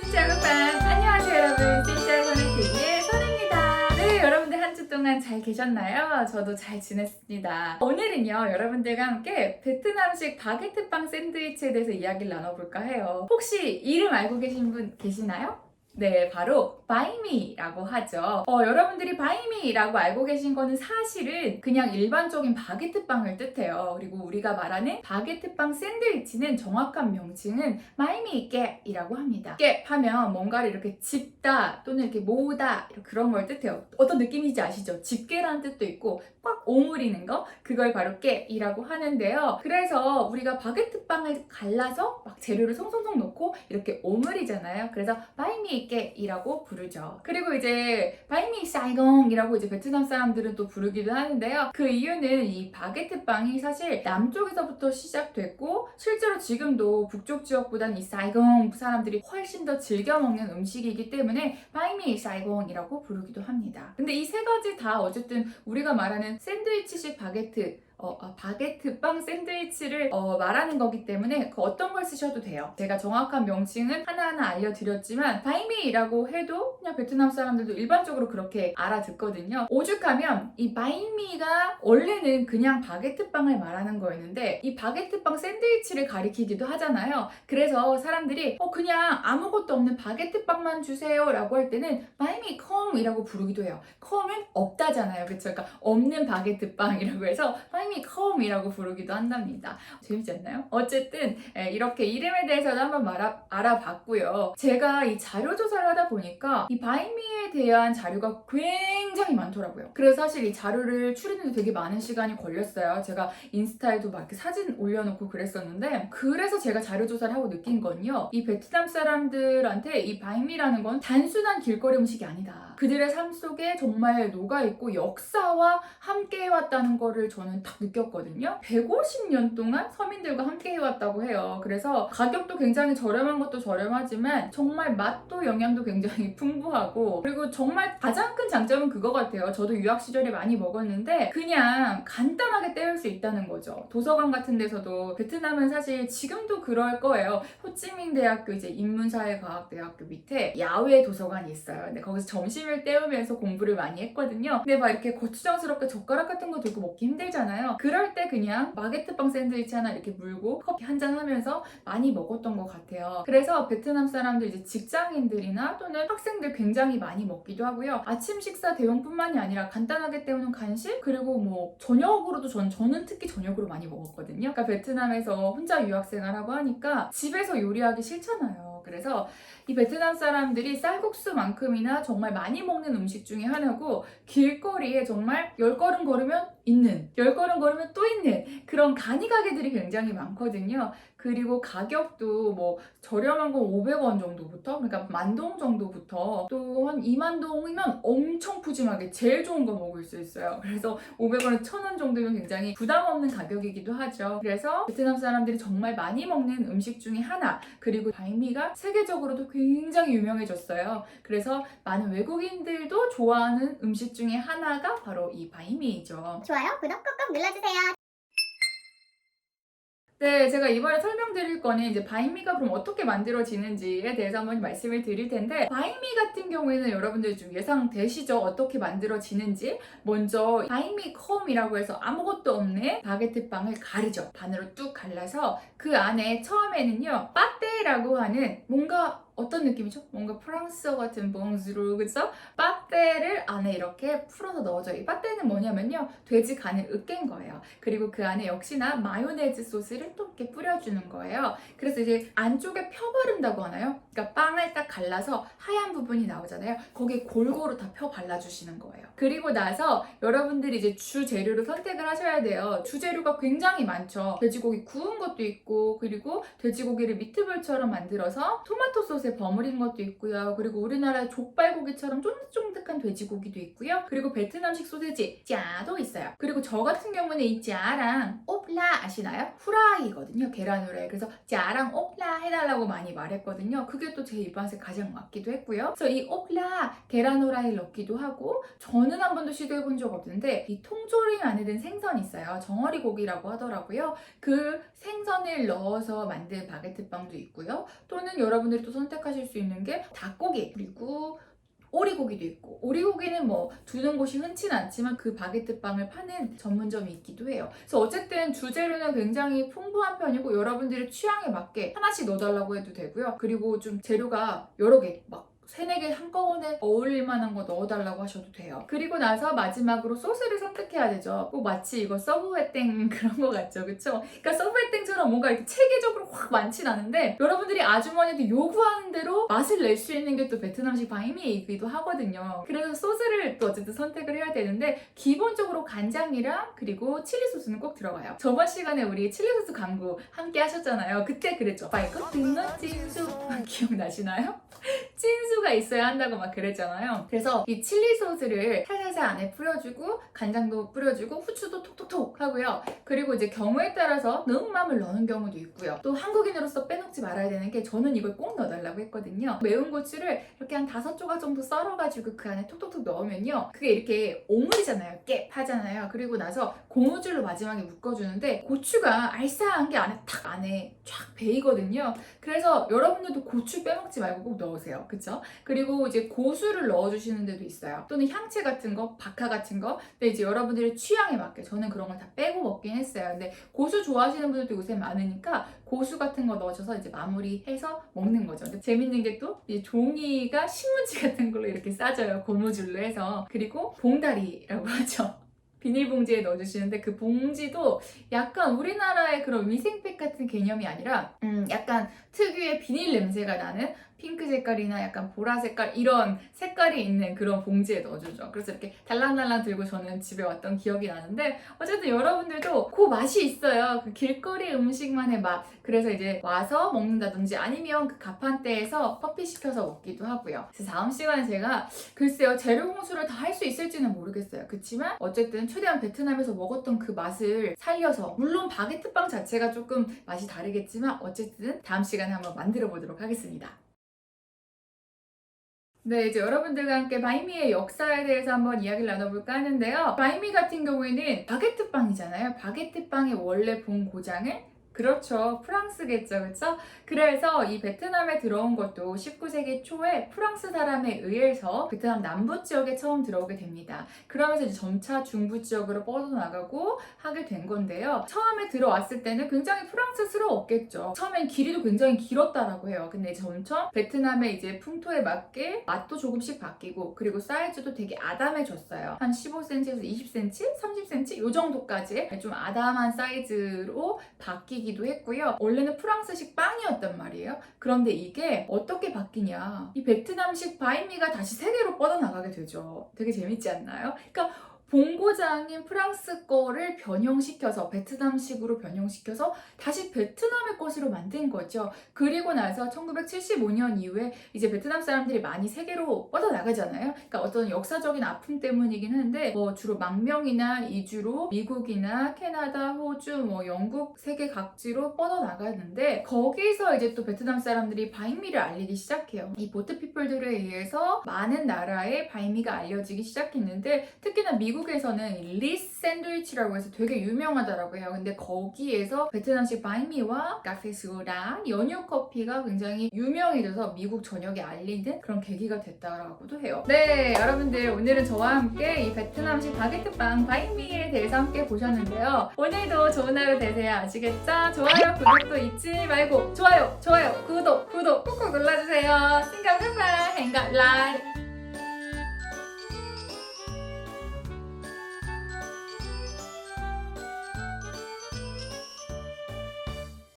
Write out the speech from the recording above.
신짜오빵! 안녕하세요 여러분, 신짜오 선생TV의 선입니다. 네, 여러분들 한 주 동안 잘 계셨나요? 저도 잘 지냈습니다. 오늘은요 여러분들과 함께 베트남식 바게트빵 샌드위치에 대해서 이야기를 나눠볼까 해요. 혹시 이름 알고 계신 분 계시나요? 네, 바로 바이미라고 하죠. 여러분들이 바이미라고 알고 계신 거는 사실은 그냥 일반적인 바게트빵을 뜻해요. 그리고 우리가 말하는 바게트빵 샌드위치는 정확한 명칭은 마이미깨이라고 합니다. 깨 하면 뭔가를 이렇게 집다 또는 이렇게 모으다 그런 걸 뜻해요. 어떤 느낌인지 아시죠? 집게라는 뜻도 있고 꽉 오므리는 거, 그걸 바로 깨이라고 하는데요. 그래서 우리가 바게트빵을 갈라서 막 재료를 송송송 넣고 이렇게 오므리잖아요. 그래서 바이미깨이라고 부르죠. 그리고 이제 바이미 사이공이라고 이제 베트남 사람들은 또 부르기도 하는데요. 그 이유는 이 바게트빵이 사실 남쪽에서부터 시작됐고 실제로 지금도 북쪽 지역보다는 이 사이공 사람들이 훨씬 더 즐겨 먹는 음식이기 때문에 바이미 사이공이라고 부르기도 합니다. 근데 이 세 가지 다 어쨌든 우리가 말하는 샌드위치식 바게트빵 샌드위치를 말하는 거기 때문에 그 어떤 걸 쓰셔도 돼요. 제가 정확한 명칭은 하나하나 알려드렸지만 바이미라고 해도 그냥 베트남 사람들도 일반적으로 그렇게 알아듣거든요. 오죽하면 이 바이미가 원래는 그냥 바게트빵을 말하는 거였는데 이 바게트빵 샌드위치를 가리키기도 하잖아요. 그래서 사람들이 그냥 아무것도 없는 바게트빵만 주세요 라고 할 때는 바이미 컴이라고 부르기도 해요. 컴은 없다잖아요. 그쵸? 그러니까 없는 바게트빵이라고 해서 바이미 컴이라고 부르기도 한답니다. 재밌지 않나요? 어쨌든 이렇게 이름에 대해서도 한번 알아봤고요. 제가 이 자료 조사를 하다 보니까 이 바이미에 대한 자료가 굉장히 많더라고요. 그래서 사실 이 자료를 추리는데 되게 많은 시간이 걸렸어요. 제가 인스타에도 막 이렇게 사진 올려놓고 그랬었는데 그래서 제가 자료 조사를 하고 느낀 건요. 이 베트남 사람들한테 이 바이미라는 건 단순한 길거리 음식이 아니다. 그들의 삶 속에 정말 녹아있고 역사와 함께 해왔다는 거를 저는 딱 느꼈거든요. 150년 동안 서민들과 함께 해왔다고 해요. 그래서 가격도 굉장히 저렴한 것도 저렴하지만 정말 맛도 영양도 굉장히 풍부하고 그리고 정말 가장 큰 장점은 그거 같아요. 저도 유학 시절에 많이 먹었는데 그냥 간단하게 때울 수 있다는 거죠. 도서관 같은 데서도 베트남은 사실 지금도 그럴 거예요. 호치민 대학교 이제 인문사회과학대학교 밑에 야외 도서관이 있어요. 근데 거기서 점심을 때우면서 공부를 많이 했거든요. 근데 막 이렇게 고추장스럽게 젓가락 같은 거 들고 먹기 힘들잖아요. 그럴 때 그냥 바게트빵 샌드위치 하나 이렇게 물고 커피 한잔 하면서 많이 먹었던 것 같아요. 그래서 베트남 사람들 이제 직장인들이나 또는 학생들 굉장히 많이 먹기도 하고요. 아침 식사 대용뿐만이 아니라 간단하게 때우는 간식 그리고 뭐 저녁으로도 저는 특히 저녁으로 많이 먹었거든요. 그러니까 베트남에서 혼자 유학생활하고 하니까 집에서 요리하기 싫잖아요. 그래서 이 베트남 사람들이 쌀국수만큼이나 정말 많이 먹는 음식 중에 하나고 길거리에 정말 10걸음 걸으면 있는 10걸음 걸으면 또 있는 그런 간이 가게들이 굉장히 많거든요. 그리고 가격도 뭐 저렴한 건 500원 정도부터 그러니까 10,000동 정도부터 또 한 20,000동이면 엄청 푸짐하게 제일 좋은 거 먹을 수 있어요. 그래서 500원에 1,000원 정도면 굉장히 부담 없는 가격이기도 하죠. 그래서 베트남 사람들이 정말 많이 먹는 음식 중에 하나 그리고 바이미가 세계적으로도 굉장히 유명해졌어요. 그래서 많은 외국인들도 좋아하는 음식 중에 하나가 바로 이 바이미이죠. 좋아요, 구독 꾹꾹 눌러주세요. 네, 제가 이번에 설명드릴 거는 이제 바이미가 그럼 어떻게 만들어지는지에 대해서 한번 말씀을 드릴 텐데 바이미 같은 경우에는 여러분들 좀 예상되시죠? 어떻게 만들어지는지. 먼저 바이미 컴이라고 해서 아무것도 없는 바게트빵을 가르죠. 반으로 뚝 갈라서 그 안에 처음에는요 빠떼라고 하는 뭔가 어떤 느낌이죠? 뭔가 프랑스어 같은 봉주르 그죠? 빠떼를 안에 이렇게 풀어서 넣어줘요. 이 빠떼는 뭐냐면요 돼지 간을 으깬 거예요. 그리고 그 안에 역시나 마요네즈 소스를 또 이렇게 뿌려주는 거예요. 그래서 이제 안쪽에 펴 바른다고 하나요? 그러니까 빵을 딱 갈라서 하얀 부분이 나오잖아요. 거기에 골고루 다 펴 발라주시는 거예요. 그리고 나서 여러분들이 이제 주 재료를 선택을 하셔야 돼요. 주 재료가 굉장히 많죠. 돼지고기 구운 것도 있고 그리고 돼지고기를 미트볼처럼 만들어서 토마토 소스에 버무린 것도 있고요. 그리고 우리나라 족발고기처럼 쫀득쫀득한 돼지고기도 있고요. 그리고 베트남식 소세지 짜도 있어요. 그리고 저 같은 경우는 이 짜랑 옵라 아시나요? 후라이거든요. 계란 후라이. 그래서 짜랑 옵라 해달라고 많이 말했거든요. 그게 또 제 입맛에 가장 맞기도 했고요. 그래서 이 옵라 계란 후라이를 넣기도 하고 저는 한 번도 시도해본 적 없는데 이 통조림 안에 든 생선 있어요. 정어리 고기라고 하더라고요. 그 생선을 넣어서 만든 바게트빵도 있고요. 또는 여러분들이 또 선택하실 수 있는 게 닭고기 그리고 오리고기도 있고, 오리고기는 뭐 두는 곳이 흔치는 않지만 그 바게트 빵을 파는 전문점이 있기도 해요. 그래서 어쨌든 주재료는 굉장히 풍부한 편이고 여러분들의 취향에 맞게 하나씩 넣어달라고 해도 되고요. 그리고 좀 재료가 여러 개, 막 3, 4개 한꺼번에 어울릴 만한 거 넣어달라고 하셔도 돼요. 그리고 나서 마지막으로 소스를 선택해야 되죠. 꼭 마치 이거 서브웨땡 그런 거 같죠, 그쵸? 그러니까 서브웨땡처럼 뭔가 이렇게 체계적으로 확 많진 않은데 여러분들이 아주머니한테 요구하는 대로 맛을 낼 수 있는 게 또 베트남식 바이미이기도 하거든요. 그래서 소스를 또 어쨌든 선택을 해야 되는데 기본적으로 간장이랑 그리고 칠리 소스는 꼭 들어가요. 저번 시간에 우리 칠리 소스 광고 함께 하셨잖아요. 그때 그랬죠. 이거 등어 찐수 기억나시나요? 찐수가 있어야 한다고 막 그랬잖아요. 그래서 이 칠리 소스를 살살살 안에 뿌려주고 간장도 뿌려주고 후추도 톡톡톡 하고요. 그리고 이제 경우에 따라서 능맘을 넣는 경우도 있고요. 또 한국인으로서 빼놓지 말아야 되는 게 저는 이걸 꼭 넣어달라고 했거든요. 매운 고추를 이렇게 한 5조각 정도 썰어가지고 그 안에 톡톡톡 넣으면요. 그게 이렇게 오물이잖아요. 깨 하잖아요. 그리고 나서 고무줄로 마지막에 묶어주는데 고추가 알싸한 게 안에 쫙 배이거든요. 그래서 여러분들도 고추 빼먹지 말고 꼭 넣으세요. 그쵸? 그리고 이제 고수를 넣어주시는 데도 있어요. 또는 향채 같은 거, 박하 같은 거. 근데 이제 여러분들의 취향에 맞게 저는 그런 걸 다 빼고 먹긴 했어요. 근데 고수 좋아하시는 분들도 요새 많으니까 고수 같은 거 넣어줘서 이제 마무리해서 먹는 거죠. 근데 재밌는 게 또 이 종이가 신문지 같은 걸로 이렇게 싸져요. 고무줄로 해서. 그리고 봉다리라고 하죠. 비닐봉지에 넣어주시는데 그 봉지도 약간 우리나라의 그런 위생팩 같은 개념이 아니라 약간 특유의 비닐 냄새가 나는 핑크 색깔이나 약간 보라 색깔 이런 색깔이 있는 그런 봉지에 넣어주죠. 그래서 이렇게 달랑달랑 들고 저는 집에 왔던 기억이 나는데 어쨌든 여러분들도 그 맛이 있어요. 그 길거리 음식만의 맛. 그래서 이제 와서 먹는다든지 아니면 그 가판대에서 커피 시켜서 먹기도 하고요. 그래서 다음 시간에 제가 글쎄요 재료 공수를 다 할 수 있을지는 모르겠어요. 그렇지만 어쨌든 최대한 베트남에서 먹었던 그 맛을 살려서 물론 바게트빵 자체가 조금 맛이 다르겠지만 어쨌든 다음 시간에 한번 만들어 보도록 하겠습니다. 네, 이제 여러분들과 함께 바이미의 역사에 대해서 한번 이야기를 나눠볼까 하는데요. 바이미 같은 경우에는 바게트빵이잖아요. 바게트빵의 원래 본고장은 그렇죠. 프랑스겠죠. 그렇죠? 그래서 이 베트남에 들어온 것도 19세기 초에 프랑스 사람에 의해서 베트남 남부 지역에 처음 들어오게 됩니다. 그러면서 이제 점차 중부 지역으로 뻗어나가고 하게 된 건데요. 처음에 들어왔을 때는 굉장히 프랑스스러웠겠죠. 처음엔 길이도 굉장히 길었다라고 해요. 근데 점점 베트남의 이제 풍토에 맞게 맛도 조금씩 바뀌고 그리고 사이즈도 되게 아담해졌어요. 한 15cm에서 20cm, 30cm 요 정도까지 좀 아담한 사이즈로 바뀌기도 했고요. 원래는 프랑스식 빵이었단 말이에요. 그런데 이게 어떻게 바뀌냐. 이 베트남식 바이미가 다시 세계로 뻗어나가게 되죠. 되게 재밌지 않나요? 그러니까 본고장인 프랑스 거를 변형시켜서 베트남식으로 변형시켜서 다시 베트남의 것으로 만든 거죠. 그리고 나서 1975년 이후에 이제 베트남 사람들이 많이 세계로 뻗어나가잖아요. 그러니까 어떤 역사적인 아픔 때문이긴 한데 뭐 주로 망명이나 이주로 미국이나 캐나다, 호주, 뭐 영국 세계 각지로 뻗어나가는데 거기서 이제 또 베트남 사람들이 바이미를 알리기 시작해요. 이 보트 피플들에 의해서 많은 나라에 바이미가 알려지기 시작했는데 특히나 미국에서는 리스 샌드위치라고 해서 되게 유명하더라고요. 근데 거기에서 베트남식 바이미와 카페스랑 연유 커피가 굉장히 유명해져서 미국 전역에 알리는 그런 계기가 됐다라고도 해요. 네, 여러분들 오늘은 저와 함께 이 베트남식 바게트빵 바이미에 대해서 함께 보셨는데요. 오늘도 좋은 하루 되세요. 아시겠죠? 좋아요, 구독도 잊지 말고 좋아요, 구독 꾹꾹 눌러주세요. xin cảm các bạn, hẹn gặp lại.